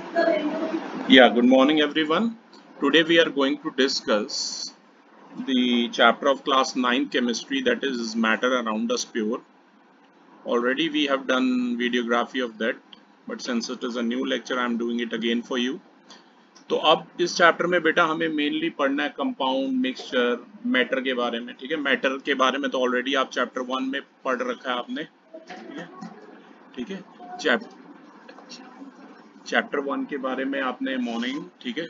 Yeah, good morning everyone. Today we are going to discuss the chapter of class 9 chemistry, that is matter around us pure. Already we have done videography of that, but since it is a new lecture I am doing it again for you. तो अब इस chapter में बेटा हमें mainly पढ़ना है compound, mixture, matter के बारे में। ठीक है, मैटर के बारे में तो ऑलरेडी आप चैप्टर 1 में पढ़ रखा है आपने। ठीक है, चैप्टर 1 के बारे में आपने मॉर्निंग, ठीक है,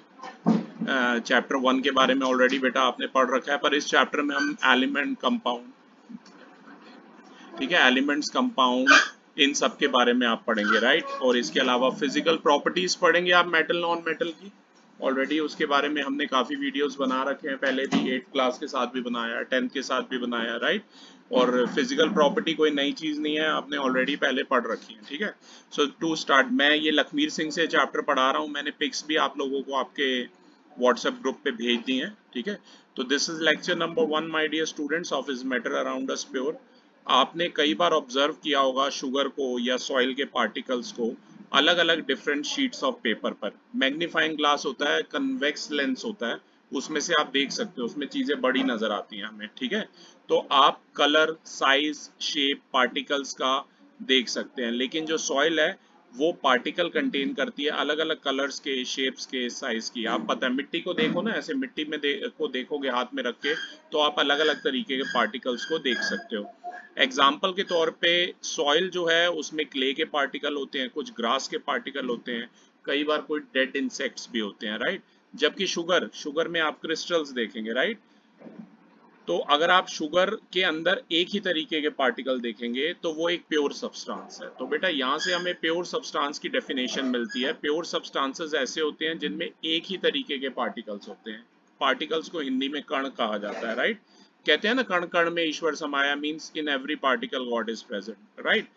चैप्टर 1 के बारे में ऑलरेडी बेटा आपने पढ़ रखा है, पर इस चैप्टर में हम एलिमेंट, कंपाउंड, ठीक है, एलिमेंट्स, कंपाउंड, इन सब के बारे में आप पढ़ेंगे, राइट। और इसके अलावा फिजिकल प्रॉपर्टीज पढ़ेंगे आप मेटल नॉन मेटल की। ऑलरेडी उसके बारे में हमने काफ़ी वीडियोस बना रखे हैं, पहले भी 8th क्लास के साथ भी बनाया, 10th के साथ भी बनाया, राइट। और फिजिकल प्रॉपर्टी कोई नई चीज़ नहीं है, आपने ऑलरेडी पहले पढ़ रखी है। ठीक है, सो टू स्टार्ट, मैं ये लखमीर सिंह से चैप्टर पढ़ा रहा हूँ। मैंने पिक्स भी आप लोगों को आपके व्हाट्सएप ग्रुप पे भेज दी हैं। ठीक है, तो this is lecture number 1 my dear students of is matter around us pure. आपने कई बार ऑब्जर्व किया होगा शुगर को या सॉइल के पार्टिकल्स को अलग अलग डिफरेंट शीट्स ऑफ पेपर पर। मैग्नीफाइंग ग्लास होता है, कन्वेक्स लेंस होता है, उसमें से आप देख सकते हो, उसमें चीजें बड़ी नजर आती हैं हमें। ठीक है, तो आप कलर, साइज, शेप, पार्टिकल्स का देख सकते हैं। लेकिन जो सॉइल है वो पार्टिकल कंटेन करती है अलग अलग कलर्स के, शेप्स के, साइज की। आप पता है, मिट्टी को देखो ना, ऐसे मिट्टी में को देखोगे हाथ में रख के, तो आप अलग अलग तरीके के पार्टिकल्स को देख सकते हो। एग्जाम्पल के तौर पे सॉइल जो है उसमें क्ले के पार्टिकल होते हैं, कुछ ग्रास के पार्टिकल होते हैं, कई बार कोई डेड इंसेक्ट्स भी होते हैं, राइट। जबकि शुगर, शुगर में आप क्रिस्टल्स देखेंगे, राइट। तो अगर आप शुगर के अंदर एक ही तरीके के पार्टिकल देखेंगे तो वो एक प्योर सब्सटेंस है। तो बेटा यहाँ से हमें प्योर सब्सटेंस की डेफिनेशन मिलती है। प्योर सब्सटेंसेस ऐसे होते हैं जिनमें एक ही तरीके के पार्टिकल्स होते हैं। पार्टिकल्स को हिंदी में कण कहा जाता है, राइट। कहते हैं ना, कण कण में ईश्वर समाया, means in every particle God is present, right.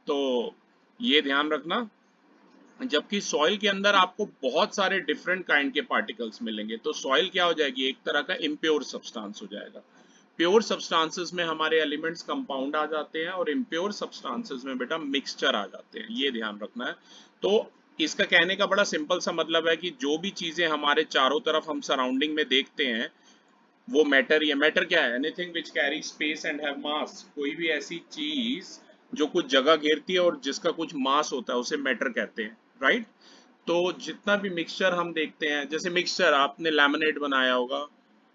तो ये ध्यान रखना। जबकि सॉइल के अंदर आपको बहुत सारे डिफरेंट काइंड के पार्टिकल्स मिलेंगे। तो सॉइल क्या हो जाएगी, एक तरह का इम्प्योर सब्सटेंस हो जाएगा। प्योर सब्सटेंसेस में हमारे एलिमेंट्स कंपाउंड आ जाते हैं और इम्प्योर सब्सटेंसेस में बेटा मिक्सचर आ जाते हैं, ये ध्यान रखना है। तो इसका कहने का बड़ा सिंपल सा मतलब है कि जो भी चीजें हमारे चारों तरफ हम सराउंडिंग में देखते हैं वो मैटर, या मैटर क्या है, anything which carry space and have मास। कोई भी ऐसी चीज जो कुछ जगह घेरती है और जिसका कुछ मास होता है उसे मैटर कहते हैं, राइट। तो जितना भी मिक्सचर हम देखते हैं, जैसे मिक्सचर आपने लैमिनेट बनाया होगा,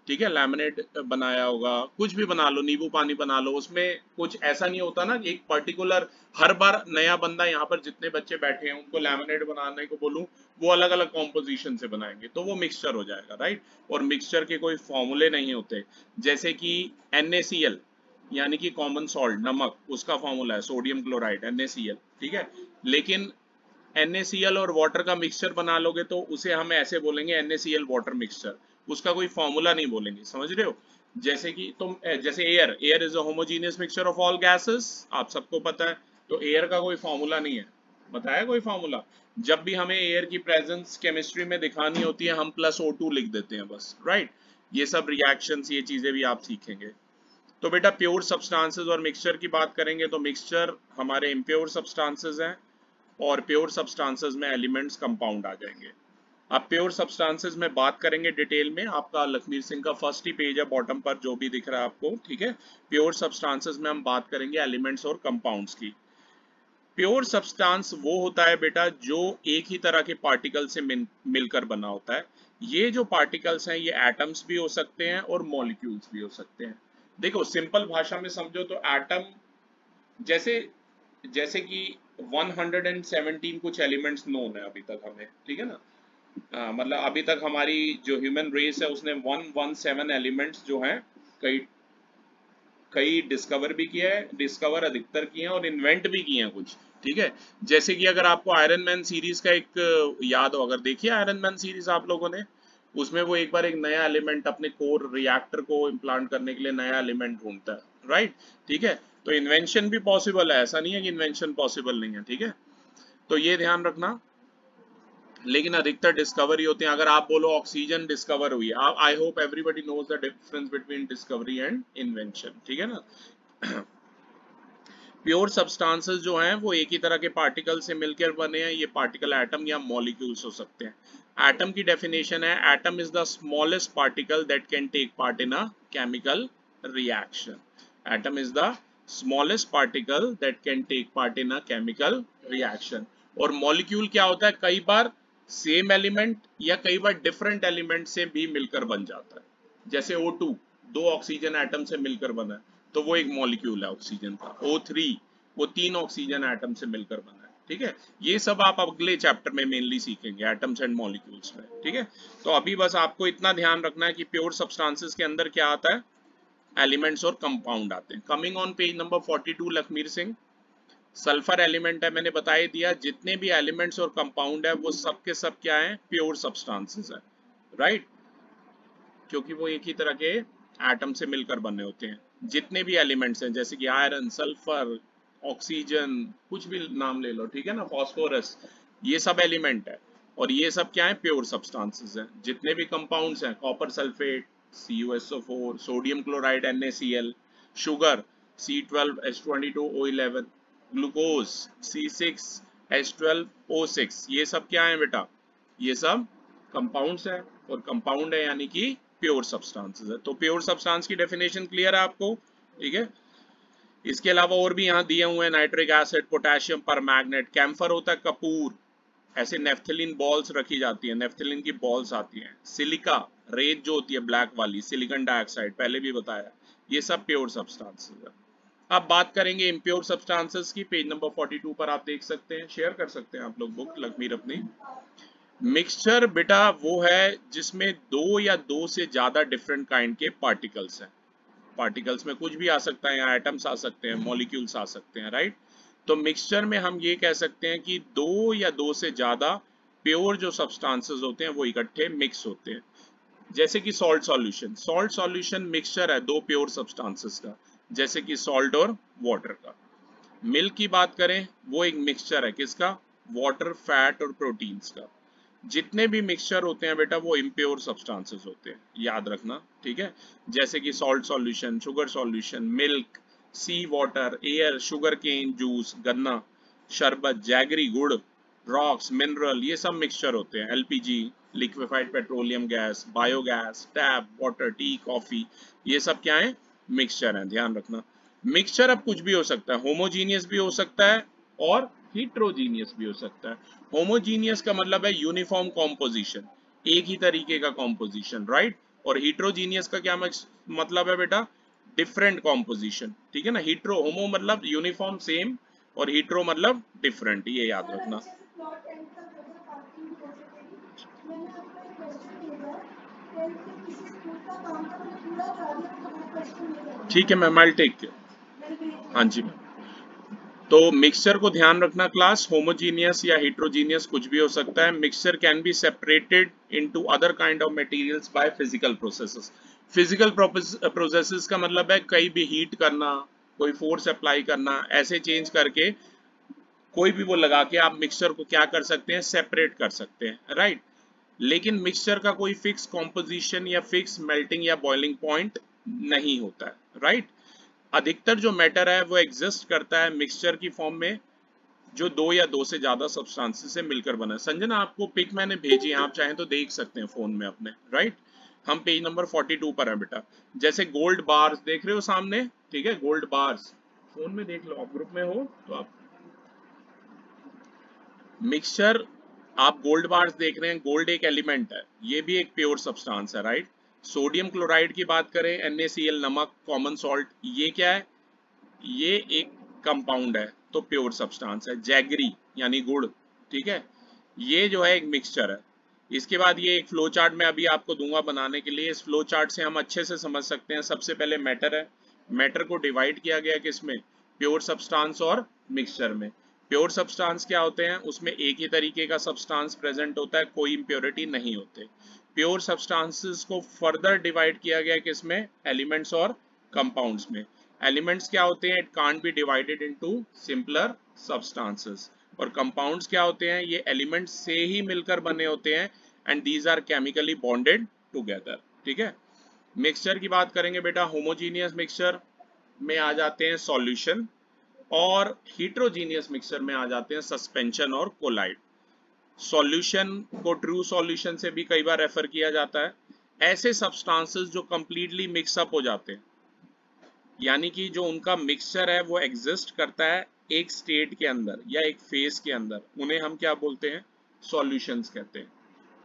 ठीक है, लैमिनेट बनाया होगा, कुछ भी बना लो, नींबू पानी बना लो, उसमें कुछ ऐसा नहीं होता ना कि एक पर्टिकुलर, हर बार नया बंदा, यहाँ पर जितने बच्चे बैठे हैं उनको लैमिनेट बनाने को बोलूं, वो अलग अलग कॉम्पोजिशन से बनाएंगे तो वो मिक्सचर हो जाएगा, राइट। और मिक्सचर के कोई फॉर्मूले नहीं होते, जैसे कि NaCl यानी कि कॉमन सॉल्ट, नमक, उसका फॉर्मूला है सोडियम क्लोराइड, NaCl, ठीक है। लेकिन NaCl और वाटर का मिक्सचर बना लोगे तो उसे हम ऐसे बोलेंगे NaCl वाटर मिक्सचर, उसका कोई फॉर्मूला नहीं बोलेंगे, समझ रहे हो। जैसे कि तुम, जैसे air, air is a homogeneous mixture of all gases, आप सबको पता है। तो एयर का कोई फॉर्मूला नहीं है, बताया कोई फॉर्मूला। जब भी हमें एयर की प्रेजेंस केमिस्ट्री में दिखानी होती है हम +O2 लिख देते हैं बस, राइट। ये सब रिएक्शंस, ये चीजें भी आप सीखेंगे। तो बेटा प्योर सब्सटेंसेस और मिक्सचर की बात करेंगे तो मिक्सचर हमारे इम्प्योर सब्सटेंसेस हैं और प्योर सब्सटेंसेस में एलिमेंट्स कंपाउंड आ जाएंगे। अब प्योर सब्सटेंसेस में बात करेंगे डिटेल में, आपका लखमीर सिंह का फर्स्ट ही पेज है बॉटम पर जो भी दिख रहा है आपको, ठीक है। प्योर सब्सटेंसेस में हम बात करेंगे एलिमेंट्स और कंपाउंड्स की। प्योर सब्सटेंस वो होता है बेटा जो एक ही तरह के पार्टिकल से मिलकर बना होता है। ये जो पार्टिकल्स हैं ये एटम्स भी हो सकते हैं और मॉलिक्यूल्स भी हो सकते हैं। देखो सिंपल भाषा में समझो तो एटम, जैसे जैसे कि 117 कुछ एलिमेंट्स नोन है अभी तक हमें, ठीक है ना। मतलब अभी तक हमारी जो ह्यूमन रेस है उसने 117 एलिमेंट्स जो हैं, कई कई डिस्कवर भी किया है, डिस्कवर अधिकतर किए हैं और इन्वेंट भी किए हैं कुछ, ठीक है। जैसे कि अगर आपको आयरन मैन सीरीज का एक याद हो, अगर देखिए आयरन मैन सीरीज आप लोगों ने, उसमें वो एक बार एक नया एलिमेंट अपने कोर रिएक्टर को इम्प्लांट करने के लिए नया एलिमेंट ढूंढता है, राइट। ठीक है, तो इन्वेंशन भी पॉसिबल है, ऐसा नहीं है कि इन्वेंशन पॉसिबल नहीं है, ठीक है। तो ये ध्यान रखना। लेकिन अधिकतर डिस्कवरी होते हैं। अगर आप बोलो ऑक्सीजन डिस्कवर हुई है, I hope everybody knows the difference between discovery and invention, ठीक है ना। प्योर सब्सटेंसेस जो हैं वो एक ही तरह के पार्टिकल से मिलकर बने हैं। ये पार्टिकल एटम या मॉलिक्यूल्स हो सकते हैं। एटम की डेफिनेशन है, atom is the smallest particle that can take part in a chemical reaction. Atom is the smallest particle that can take part in a chemical reaction. और molecule क्या होता है, कई बार सेम एलिमेंट या कई बार different element से भी मिलकर बन जाता है। जैसे O2 दो ऑक्सीजन एटम से मिलकर बना है, तो वो एक मॉलिक्यूल है ऑक्सीजन का। O3 वो तीन ऑक्सीजन एटम से मिलकर बना है। ठीक है, ये सब आप अगले चैप्टर में मेनली सीखेंगे, एटम्स एंड मॉलिक्यूल्स में। ठीक है, तो अभी बस आपको इतना ध्यान रखना है कि प्योर सब्सटेंसेस के अंदर क्या आता है, एलिमेंट्स और कंपाउंड आते हैं। Coming on page number 42 Lakhmir Singh, sulphur element है, मैंने बता ही दिया। जितने भी एलिमेंट्स और कंपाउंड है वो सब के सब क्या है, प्योर सब्सटेंसेस है, राइट, क्योंकि वो एक ही तरह के एटम से मिलकर बने होते हैं। जितने भी एलिमेंट्स हैं जैसे कि आयरन, सल्फर, ऑक्सीजन, कुछ भी नाम ले लो, ठीक है ना, फास्फोरस, ये सब एलिमेंट है और ये सब क्या है, प्योर सब्सटेंसेस हैं। जितने भी कंपाउंड्स हैं, copper sulphate CuSO4, sodium chloride NaCl, sugar C12H22O11, glucose C6H12O6, ये सब क्या है बेटा, ये सब कंपाउंड्स है। और कंपाउंड है यानी कि प्योर सब्सटेंसेस है। तो प्योर सब्सटेंस की डेफिनेशन क्लियर है आपको, ठीक है। इसके अलावा और भी यहाँ दिए हुए हैं, nitric acid, potassium permanganate, camphor होता है कपूर, ऐसे नेफ्थलीन बॉल्स रखी जाती है, नेफ्थलीन की बॉल्स आती हैं, सिलिका रेत जो होती है ब्लैक वाली, सिलिकॉन डाइऑक्साइड पहले भी बताया, ये सब प्योर सब्सटेंसेस है। अब बात करेंगे इम्प्योर सब्सटेंसेस की, पेज नंबर 42 पर आप देख सकते हैं, शेयर कर सकते हैं आप लोग बुक लखमीर अपनी। मिक्सचर बेटा वो है जिसमें दो या दो से ज्यादा डिफरेंट काइंड के पार्टिकल्स हैं। पार्टिकल्स में कुछ भी आ सकता है, एटम्स आ सकते हैं, मॉलिक्यूल्स आ सकते हैं, राइट। तो मिक्सचर में हम ये कह सकते हैं कि दो या दो से ज्यादा प्योर जो सब्सटेंसेस होते हैं वो इकट्ठे मिक्स होते हैं। जैसे कि salt solution, salt solution mixture है दो प्योर सब्सटेंसेस का, जैसे कि सॉल्ट और वाटर का। मिल्क की बात करें, वो एक मिक्सचर है किसका, वाटर, फैट और प्रोटीन्स का। जितने भी मिक्सचर होते हैं बेटा वो इम्प्योर सब्सटेंसेस होते हैं, याद रखना, ठीक है। जैसे कि salt solution, sugar solution, milk, sea water, air, sugarcane juice, गन्ना, शरबत, जैगरी गुड़, रॉक्स, मिनरल, ये सब मिक्सचर होते हैं। LPG liquefied petroleum gas, biogas, tap water, T, coffee, ये सब क्या है, मिक्सचर है, ध्यान रखना। मिक्सचर अब कुछ भी हो सकता है, होमोजीनियस भी हो सकता है और हिट्रोजीनियस भी हो सकता है। होमोजीनियस का मतलब है यूनिफॉर्म कॉम्पोजिशन, एक ही तरीके का कॉम्पोजिशन, राइट। और हिट्रोजीनियस का क्या मतलब है बेटा, डिफरेंट कॉम्पोजिशन, ठीक है ना। हिट्रो, होमो मतलब यूनिफॉर्म सेम और हिट्रो मतलब डिफरेंट, ये याद रखना। ठीक है मैम, आई टेक केयर। हाँ जी मैम। तो मिक्सचर को ध्यान रखना क्लास, होमोजीनियस या हिट्रोजीनियस कुछ भी हो सकता है। Mixture can be separated into other kind of materials by physical processes. Physical processes का मतलब है कहीं भी हीट करना, कोई फोर्स अप्लाई करना, ऐसे चेंज करके कोई भी वो लगा के आप मिक्सचर को क्या कर सकते हैं, सेपरेट कर सकते हैं, राइट। लेकिन मिक्सचर का कोई फिक्स कॉम्पोजिशन या फिक्स मेल्टिंग या बॉइलिंग पॉइंट नहीं होता है, राइट। अधिकतर जो मैटर है वो एग्जिस्ट करता है मिक्सचर की फॉर्म में, जो दो या दो से ज्यादा सब्सटेंसेस से मिलकर बना है। संजना आपको पिक मैंने भेजी है, आप चाहें तो देख सकते हैं फोन में अपने, राइट। हम पेज नंबर 42 पर है बेटा। जैसे गोल्ड बार्स देख रहे हो सामने, ठीक है, गोल्ड बार्स फोन में देख लो, आप ग्रुप में हो तो आप मिक्सचर, आप गोल्ड बार्स देख रहे हैं, गोल्ड एक एलिमेंट है, ये भी एक प्योर सब्सटेंस है, राइट। सोडियम क्लोराइड की बात करें, NaCl नमक, कॉमन सॉल्ट, ये क्या है, ये एक कंपाउंड है, तो प्योर सब्सटेंस है। जैगरी यानी गुड़, ठीक है, ये जो है एक मिक्सचर है। इसके बाद ये एक फ्लो चार्ट में अभी आपको दूंगा बनाने के लिए, इस फ्लो चार्ट से हम अच्छे से समझ सकते हैं। सबसे पहले मैटर है, मैटर को डिवाइड किया गया किसमें, प्योर सब्सटेंस और मिक्सचर में। प्योर सब्सटेंस क्या होते हैं, उसमें एक ही तरीके का सब्सटेंस प्रेजेंट होता है, कोई इम्प्योरिटी नहीं होते। प्योर सब्सटेंसेस को फर्दर डिवाइड किया गया किसमें, एलिमेंट्स और कंपाउंड्स में। एलिमेंट्स क्या होते हैं, it can't be divided into simpler substances. और कंपाउंड्स क्या होते हैं, ये एलिमेंट्स से ही मिलकर बने होते हैं and these are chemically bonded together, ठीक है। मिक्सचर की बात करेंगे बेटा, होमोजीनियस मिक्सचर में आ जाते हैं सॉल्यूशन, और हीट्रोजीनियस मिक्सचर में आ जाते हैं सस्पेंशन और कोलाइड। सॉल्यूशन को ट्रू सॉल्यूशन से भी कई बार रेफर किया जाता है। ऐसे सब्सटेंसेस जो कंप्लीटली मिक्सअप हो जाते हैं, यानी कि जो उनका मिक्सचर है वो एग्जिस्ट करता है एक स्टेट के अंदर या एक फेज के अंदर, उन्हें हम क्या बोलते हैं, सॉल्यूशंस कहते हैं।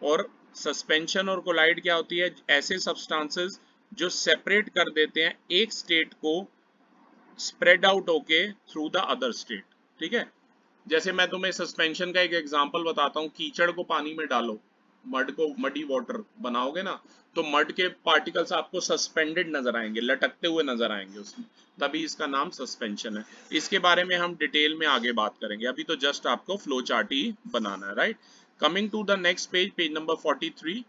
और सस्पेंशन और कोलाइड क्या होती है, ऐसे सब्सटेंसेस जो सेपरेट कर देते हैं एक स्टेट को स्प्रेड आउट होके थ्रू द अदर स्टेट। ठीक है, जैसे मैं तुम्हें सस्पेंशन का एक एग्जांपल बताता हूँ। कीचड़ को पानी में डालो, मड को मडी वाटर बनाओगे ना, तो मड के पार्टिकल्स आपको सस्पेंडेड नजर आएंगे, लटकते हुए नजर आएंगे उसमें, तभी इसका नाम सस्पेंशन है। इसके बारे में हम डिटेल में आगे बात करेंगे, अभी तो जस्ट आपको फ्लो चार्ट ही बनाना है, right. Coming to the next page, page number 43।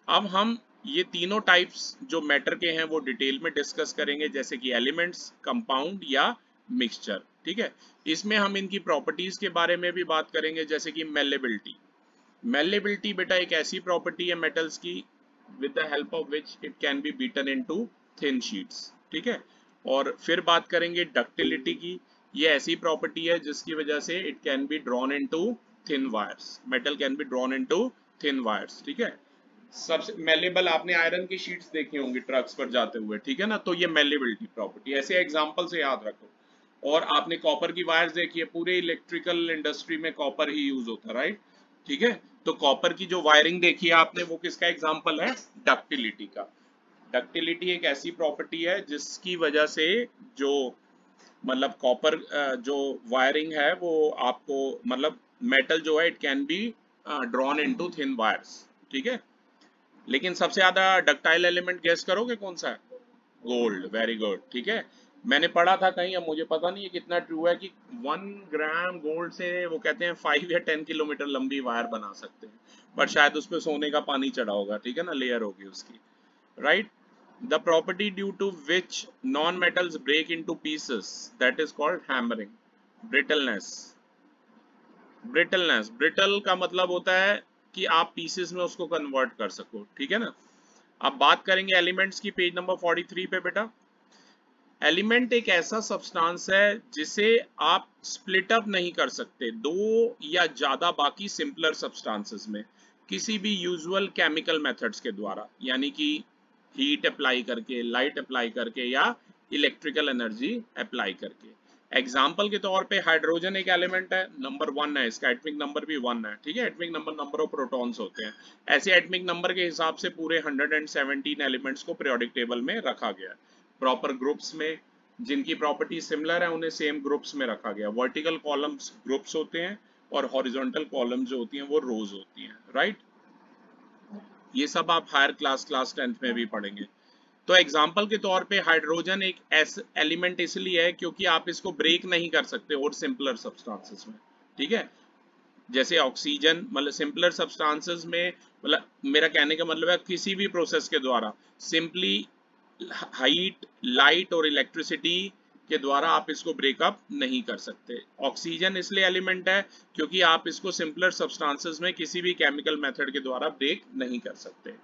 अब हम ये तीनों टाइप्स जो मैटर के हैं वो डिटेल में डिस्कस करेंगे, जैसे कि एलिमेंट्स, कंपाउंड या मिक्सचर। ठीक है, इसमें हम इनकी प्रॉपर्टीज के बारे में भी बात करेंगे, जैसे कि मेलेबिलिटी। मेलेबिलिटी बेटा एक ऐसी प्रॉपर्टी है मेटल्स की with the help of which it can be beaten into thin sheets. ठीक है, और फिर बात करेंगे डक्टिलिटी की। ये ऐसी प्रॉपर्टी है जिसकी वजह से it can be drawn into thin wires, metal can be drawn into thin wires. ठीक है, सबसे मेलेबल आपने आयरन की शीट्स देखी होंगी ट्रक्स पर जाते हुए, ठीक है ना, तो ये मेलेबिलिटी प्रॉपर्टी, ऐसे एग्जांपल से याद रखो। और आपने कॉपर की वायर्स देखी है, पूरे इलेक्ट्रिकल इंडस्ट्री में कॉपर ही यूज होता है, राइट। ठीक है, तो कॉपर की जो वायरिंग देखी है आपने, वो किसका एग्जांपल है, डक्टिलिटी का। डक्टिलिटी एक ऐसी प्रॉपर्टी है जिसकी वजह से जो मतलब कॉपर जो वायरिंग है वो आपको मतलब मेटल जो है it can be drawn into thin wires. ठीक है, लेकिन सबसे ज्यादा डक्टाइल एलिमेंट गेस करोगे कौन सा है, गोल्ड, वेरी गुड। ठीक है, मैंने पढ़ा था कहीं, अब मुझे पता नहीं है कितना ट्रू है, कि 1 ग्राम गोल्ड से वो कहते हैं 5 या 10 किलोमीटर लंबी वायर बना सकते हैं, पर शायद उस पर सोने का पानी चढ़ा होगा, ठीक है ना, लेयर होगी उसकी, right. The property due to which non metals break into pieces, that is called hammering. Brittleness, brittleness, brittle का मतलब होता है कि आप पीसेस में उसको कन्वर्ट कर सको। ठीक है ना, अब बात करेंगे एलिमेंट्स की, पेज नंबर 43 पे बेटा। एलिमेंट एक ऐसा सब्सटेंस है जिसे आप स्प्लिट अप नहीं कर सकते दो या ज्यादा बाकी सिंपलर सब्सटेंसेस में, किसी भी यूजुअल केमिकल मेथड्स के द्वारा, यानी कि हीट अप्लाई करके, लाइट अप्लाई करके या इलेक्ट्रिकल एनर्जी अप्लाई करके। एग्जाम्पल के तौर पे हाइड्रोजन एक एलिमेंट है, नंबर 1 है, इसका एटॉमिक नंबर भी 1 है। ठीक है, atomic number number of protons होते हैं, ऐसे एटॉमिक नंबर के हिसाब से पूरे 117 एलिमेंट्स को पीरियोडिक टेबल में रखा गया है। प्रॉपर ग्रुप्स में, जिनकी प्रॉपर्टी सिमिलर है उन्हें सेम ग्रुप्स में रखा गया। वर्टिकल कॉलम्स ग्रुप्स होते हैं और हॉरिजॉन्टल कॉलम्स जो होती हैं वो रोज होती हैं, राइट। ये सब आप हायर क्लास 10th में भी पढ़ेंगे। तो एग्जाम्पल के तौर पे हाइड्रोजन एक एलिमेंट इसलिए है क्योंकि आप इसको ब्रेक नहीं कर सकते और सिंपलर सब्सटेंसेस में। ठीक है, जैसे ऑक्सीजन, मतलब सिंपलर सब्सटेंसेस में, मतलब मेरा कहने का मतलब है किसी भी प्रोसेस के द्वारा सिंपली हाइट, लाइट और इलेक्ट्रिसिटी के द्वारा आप इसको ब्रेकअप नहीं कर सकते। ऑक्सीजन इसलिए एलिमेंट है क्योंकि आप इसको सिंपलर सब्सटेंसेस में किसी भी केमिकल मेथड के द्वारा ब्रेक नहीं कर सकते।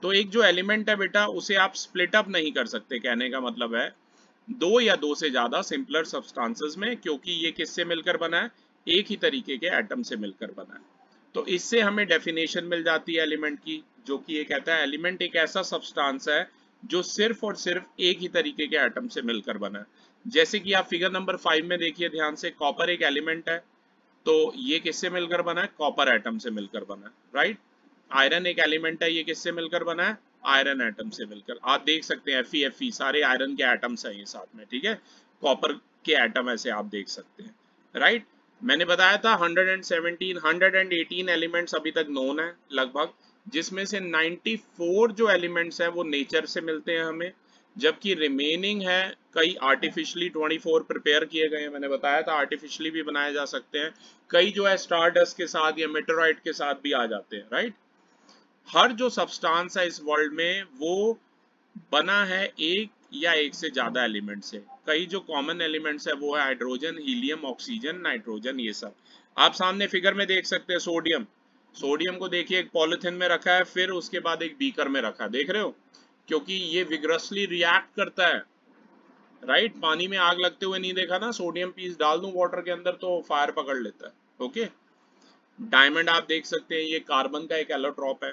तो एक जो एलिमेंट है बेटा उसे आप स्प्लिट अप नहीं कर सकते, कहने का मतलब है दो या दो से ज्यादा सिंपलर सब्सटेंसेस में, क्योंकि ये किससे मिलकर बना है, एक ही तरीके के एटम से मिलकर बना है। तो इससे हमें डेफिनेशन मिल जाती है एलिमेंट की, जो कि ये कहता है एलिमेंट एक ऐसा सब्सटेंस है जो सिर्फ और सिर्फ एक ही तरीके के एटम से मिलकर बना है। जैसे कि आप फिगर नंबर 5 में देखिए ध्यान से, कॉपर एक एलिमेंट है, तो ये किससे मिलकर बना है, कॉपर एटम से मिलकर बना है, राइट। आयरन एक एलिमेंट है, ये किससे मिलकर बना है, आयरन एटम से मिलकर। आप देख सकते हैं Fe सारे आयरन के एटम्स हैं ये साथ में, ठीक है। कॉपर के एटम ऐसे आप देख सकते हैं, राइट। मैंने बताया था 118 एलिमेंट्स अभी तक नोन है लगभग, जिसमें से 94 जो एलिमेंट्स हैं वो नेचर से मिलते हैं हमें, जबकि रिमेनिंग है कई आर्टिफिशियली 24 प्रिपेयर किए गए हैं। मैंने बताया था आर्टिफिशियली भी बनाए जा सकते हैं, कई जो है स्टारडस्ट के साथ या मेटेराइट के साथ भी आ जाते हैं, राइट। हर जो सब्सटेंस है इस वर्ल्ड में वो बना है एक या एक से ज्यादा एलिमेंट से। कई जो कॉमन एलिमेंट्स है वो है हाइड्रोजन, हीलियम, ऑक्सीजन, नाइट्रोजन, ये सब। आप सामने फिगर में देख सकते हैं सोडियम, सोडियम को देखिए एक पॉलिथीन में रखा है, फिर उसके बाद एक बीकर में रखा है, देख रहे हो, क्योंकि ये विग्रसली रिएक्ट करता है राइट, पानी में आग लगते हुए नहीं देखा ना, सोडियम पीस डाल दूं वाटर के अंदर तो फायर पकड़ लेता है। ओके, डायमंड आप देख सकते हैं, ये कार्बन का एक एलोट्रॉप है।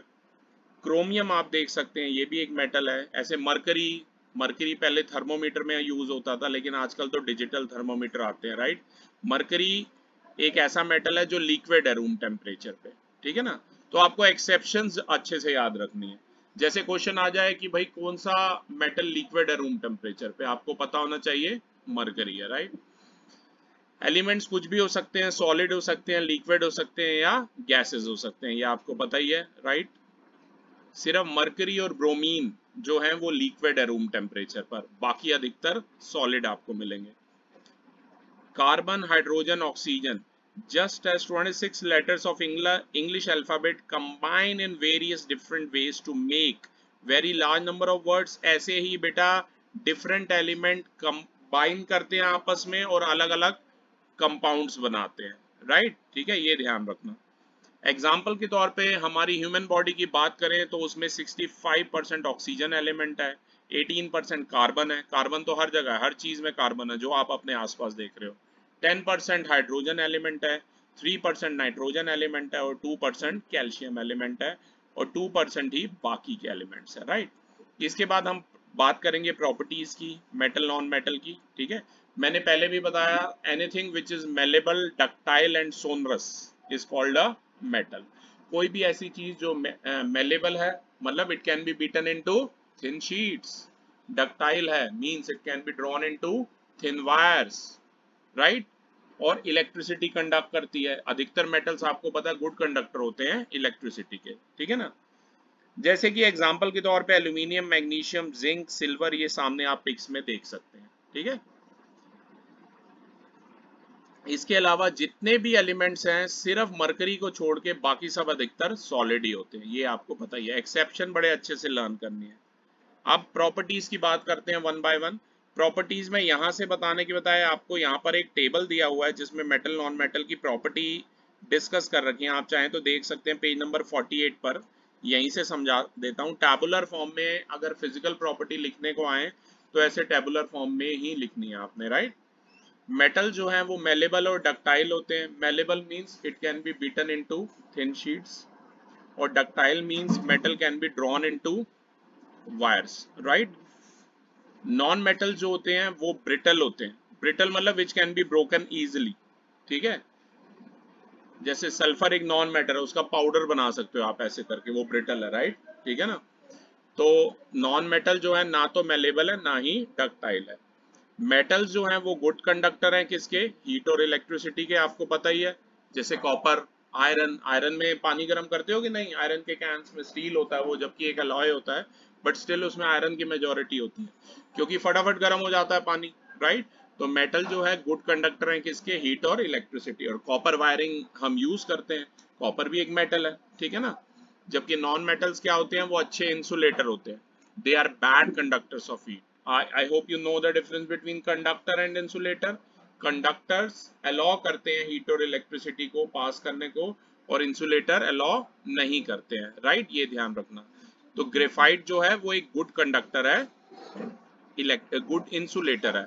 क्रोमियम आप देख सकते हैं, ये भी एक मेटल है। ऐसे मरकरी, मरकरी पहले थर्मोमीटर में यूज होता था, लेकिन आजकल तो डिजिटल थर्मोमीटर आते हैं, राइट। मरकरी एक ऐसा मेटल है जो लिक्विड है रूम टेम्परेचर पे, ठीक है ना। तो आपको एक्सेप्शंस अच्छे से याद रखनी है। जैसे क्वेश्चन आ जाए कि भाई कौन सा मेटल लिक्विड है रूम टेम्परेचर पे, आपको पता होना चाहिए मरकरी है, राइट। एलिमेंट्स कुछ भी हो सकते हैं, सॉलिड हो सकते हैं, लिक्विड हो सकते हैं, या गैसेस हो सकते हैं, ये आपको पता ही है, राइट। सिर्फ मरकरी और ब्रोमीन जो है वो लिक्विड है रूम टेम्परेचर पर, बाकी अधिकतर सॉलिड आपको मिलेंगे। Carbon, hydrogen, oxygen, just as 26 letters of English alphabet combine in various different ways to make very large number of words, ऐसे ही बेटा different element combine करते हैं आपस में और अलग अलग compounds बनाते हैं, right? ठीक है, ये ध्यान रखना। एग्जाम्पल के तौर पे हमारी ह्यूमन बॉडी की बात करें तो उसमें 65% ऑक्सीजन एलिमेंट है, 18% कार्बन है। कार्बन तो हर जगह है, हर चीज में कार्बन है जो आप अपने आसपास देख रहे हो। 10% हाइड्रोजन एलिमेंट है, 3% नाइट्रोजन एलिमेंट है और 2% कैल्शियम एलिमेंट है और 2% ही बाकी के एलिमेंट्स है, राइट। इसके बाद हम बात करेंगे प्रॉपर्टीज की, मेटल नॉन मेटल की, ठीक है। मैंने पहले भी बताया, anything which is malleable, ductile and sonorous is called a metal. कोई भी ऐसी चीज जो मेलेबल है, मतलब it can be beaten into thin sheets. Ductile है means it can be drawn into thin wires, right. और इलेक्ट्रिसिटी कंडक्ट करती है। अधिकतर मेटल्स आपको पता है गुड कंडक्टर होते हैं इलेक्ट्रिसिटी के, ठीक है ना। जैसे कि एग्जांपल के तौर पे एल्यूमिनियम, मैग्नीशियम, जिंक, सिल्वर, ये सामने आप पिक्स में देख सकते हैं, ठीक है। इसके अलावा जितने भी एलिमेंट्स हैं सिर्फ मरकरी को छोड़ के बाकी सब अधिकतर सॉलिड ही होते हैं, ये आपको पता ही है। एक्सेप्शन बड़े अच्छे से लर्न करनी है। अब प्रॉपर्टीज की बात करते हैं वन बाय वन। प्रॉपर्टीज में यहां से बताने की बताया आपको, यहाँ पर एक टेबल दिया हुआ है जिसमें मेटल नॉन मेटल की प्रॉपर्टी डिस्कस कर रखी है। आप चाहें तो देख सकते हैं पेज नंबर 48 पर, यहीं से समझा देता हूँ। टैबुलर फॉर्म में अगर फिजिकल प्रॉपर्टी लिखने को आए तो ऐसे टैबुलर फॉर्म में ही लिखनी है आपने, राइट। मेटल जो है वो मेलेबल और डक्टाइल होते हैं। Malleable means it can be beaten into thin sheets और ductile means metal can be drawn into wires, right. Non metal जो होते हैं वो ब्रिटल होते हैं। ब्रिटल मतलब which can be broken easily, ठीक है। जैसे सल्फर एक नॉन मेटल है, उसका पाउडर बना सकते हो आप ऐसे करके, वो ब्रिटल है, राइट, ठीक है ना। तो नॉन मेटल जो है ना तो मेलेबल है ना ही डक्टाइल है। मेटल्स जो हैं वो गुड कंडक्टर हैं किसके, हीट और इलेक्ट्रिसिटी के, आपको पता ही है। जैसे कॉपर, आयरन, आयरन में पानी गर्म करते हो कि नहीं, आयरन के कैंस में स्टील होता है वो, जबकि एक अलॉय होता है, बट स्टिल उसमें आयरन की मेजोरिटी होती है क्योंकि फटाफट गर्म हो जाता है पानी, राइट। तो मेटल जो है गुड कंडक्टर है किसके, हीट और इलेक्ट्रिसिटी। और कॉपर वायरिंग हम यूज करते हैं, कॉपर भी एक मेटल है, ठीक है ना। जबकि नॉन मेटल्स क्या होते हैं, वो अच्छे इंसुलेटर होते हैं, they are bad conductors of heat. I hope you know the difference between conductor and insulator. Conductors allow करते हैं हीट और इलेक्ट्रिसिटी को पास करने को, और इंसुलेटर allow नहीं करते हैं, राइट, ये ध्यान रखना। तो ग्रेफाइट जो है वो एक गुड कंडक्टर है, गुड इंसुलेटर है।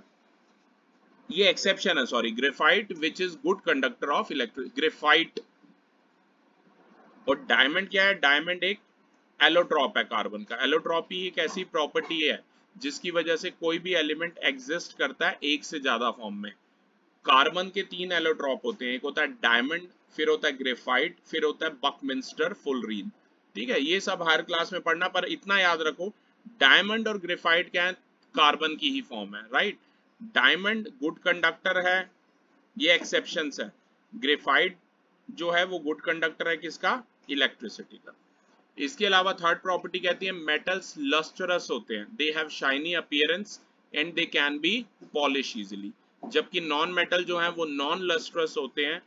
ये एक्सेप्शन है, sorry, graphite which is good conductor of electric, graphite. और डायमंड क्या है, डायमंड एक एलोट्रॉप है कार्बन का। एलोट्रॉपी एक ऐसी प्रॉपर्टी है जिसकी वजह से कोई भी एलिमेंट एग्जिस्ट करता है एक से ज्यादा फॉर्म में। कार्बन के 3 एलोट्रॉप होते हैं, एक होता है डायमंड, फिर होता है ग्रेफाइट, फिर होता है बकमिंस्टर फुलरीन, ठीक है। ये सब हायर क्लास में पढ़ना, पर इतना याद रखो, डायमंड और ग्रेफाइट क्या है, कार्बन की ही फॉर्म है, राइट। डायमंड गुड कंडक्टर है, ये एक्सेप्शंस है। ग्रेफाइट जो है वो गुड कंडक्टर है किसका, इलेक्ट्रिसिटी का। इसके अलावा थर्ड प्रॉपर्टी कहती है मेटल्स लस्टरस होते हैं, they have shiny appearance and they can be polish easily. जबकि नॉन मेटल जो है वो नॉन लस्टरस होते हैं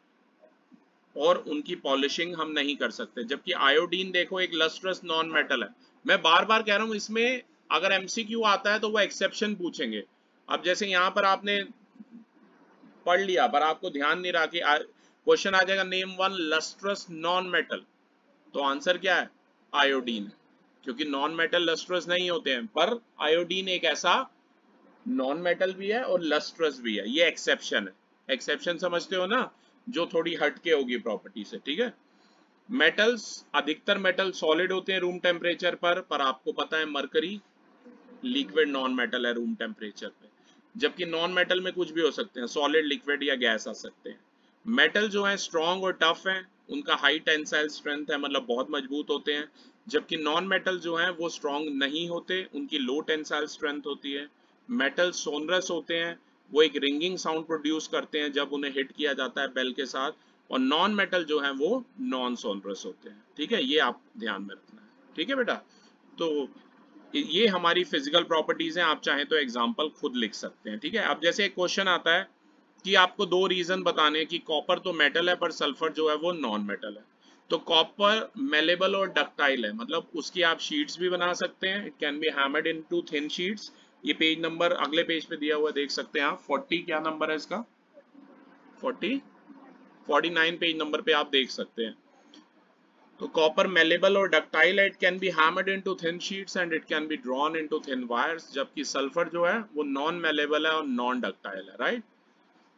और उनकी पॉलिशिंग हम नहीं कर सकते। जबकि आयोडीन देखो एक लस्टरस नॉन मेटल है। मैं बार बार कह रहा हूं, इसमें अगर एमसीक्यू आता है तो वो एक्सेप्शन पूछेंगे। अब जैसे यहाँ पर आपने पढ़ लिया पर आपको ध्यान नहीं रहा कि क्वेश्चन आ जाएगा name one lustrous non metal, तो आंसर क्या है, आयोडीन, क्योंकि नॉन मेटल लस्ट्रस नहीं होते हैं। पर आयोडीन एक ऐसा नॉन मेटल भी है और लस्ट्रस भी है, ये एक्सेप्शन है। एक्सेप्शन समझते हो ना, जो थोड़ी हटके होगी प्रॉपर्टी से, ठीक है। मेटल्स, अधिकतर मेटल सॉलिड होते हैं रूम टेम्परेचर पर आपको पता है मरकरी लिक्विड नॉन मेटल है रूम टेम्परेचर पे, जबकि नॉन मेटल में कुछ भी हो सकते हैं, सॉलिड, लिक्विड या गैस आ सकते हैं। मेटल जो है स्ट्रॉन्ग और टफ है, उनका हाई टेंसाइल स्ट्रेंथ है, मतलब बहुत मजबूत होते हैं, जबकि नॉन मेटल जो है वो स्ट्रॉन्ग नहीं होते, उनकी लो टेंसाइल स्ट्रेंथ होती है। मेटल सोनरस होते हैं, वो एक रिंगिंग साउंड प्रोड्यूस करते हैं जब उन्हें हिट किया जाता है बेल के साथ, और नॉन मेटल जो है वो नॉन सोनरस होते हैं, ठीक है, ये आप ध्यान में रखना है, ठीक है बेटा। तो ये हमारी फिजिकल प्रॉपर्टीज हैं, आप चाहें तो एग्जांपल खुद लिख सकते हैं, ठीक है। अब जैसे एक क्वेश्चन आता है कि आपको दो रीजन बताने हैं कि कॉपर तो मेटल है पर सल्फर जो है वो नॉन मेटल है। तो कॉपर मेलेबल और डक्टाइल है, मतलब उसकी आप शीट्स भी बना सकते हैं, it can B hammered into thin sheets. ये पेज नंबर अगले पेज पे दिया हुआ देख सकते हैं आप, 40 क्या नंबर है इसका, 40, 49 पेज नंबर पे आप देख सकते हैं। तो कॉपर मेलेबल और डक्टाइल है, it can B hammered into thin sheets and it can be drawn into thin wires, जबकि सल्फर जो है वो नॉन मेलेबल है और नॉन डक्टाइल है, राइट।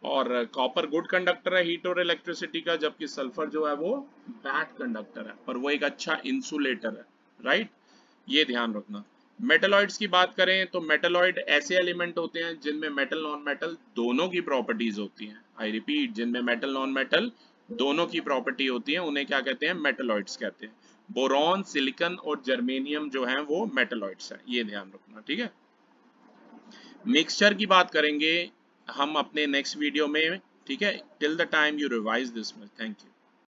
और कॉपर गुड कंडक्टर है हीट और इलेक्ट्रिसिटी का, जबकि सल्फर जो है वो बैड कंडक्टर है, पर वो एक अच्छा इंसुलेटर है, राइट। ये ध्यान रखना। मेटलॉइड्स की बात करें तो मेटलॉइड ऐसे एलिमेंट होते हैं जिनमें मेटल नॉन मेटल दोनों की प्रॉपर्टीज होती हैं। आई रिपीट, जिनमें मेटल नॉन मेटल दोनों की प्रॉपर्टी होती है उन्हें क्या कहते हैं, मेटलॉइड्स कहते हैं। बोरॉन, सिलिकॉन और जर्मेनियम जो है वो मेटलॉइड्स हैं, ये ध्यान रखना, ठीक है। मिक्सचर की बात करेंगे हम अपने नेक्स्ट वीडियो में, ठीक है। Till the time you revise this much, thank you.